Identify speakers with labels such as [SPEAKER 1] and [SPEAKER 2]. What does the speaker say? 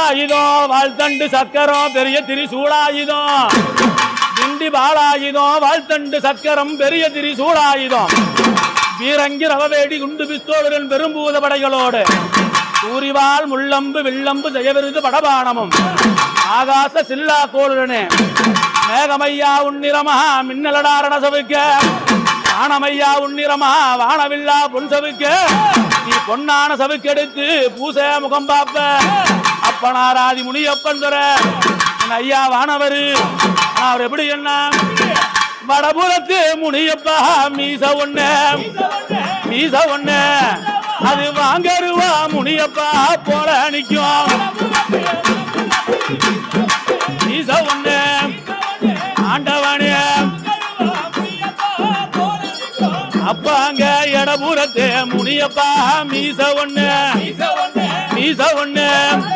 [SPEAKER 1] பாலாயுதம் வாழ்த்தண்டு சக்கரம் பெரிய திரிசூலாயுதம் திண்டி பாலாயுதம் வாழ்த்தண்டு சக்கரம் பெரிய திரிசூலாயுதம் வீரங்கி ரவவேடி குண்டு பிஸ்தோலுடன் பெரும்பூத படைகளோடு சூரிவால் முள்ளம்பு வில்லம்பு ஜெயவிருது படபானமும் ஆகாச சில்லா கோளுடனே மேகமையா உன்னிரமா மின்னலடாரண சவுக்க வானமையா உன்னிரமா வானவில்லா பொன் சவுக்க நீ பொன்னான சவுக்கெடுத்து பூச முகம் பாப்ப அப்பனாராதி முனியப்பன் துற ஐயா வானவரு அவர் எப்படி என்ன வடபுறத்து முனியப்பா மீச ஒண்ணு அது வாங்கருவா முனியப்பா போல நிக்கும் மீச ஒண்ணு ஆண்டவனே அப்பாங்க எடபுறத்து முனியப்பா மீச ஒண்ணு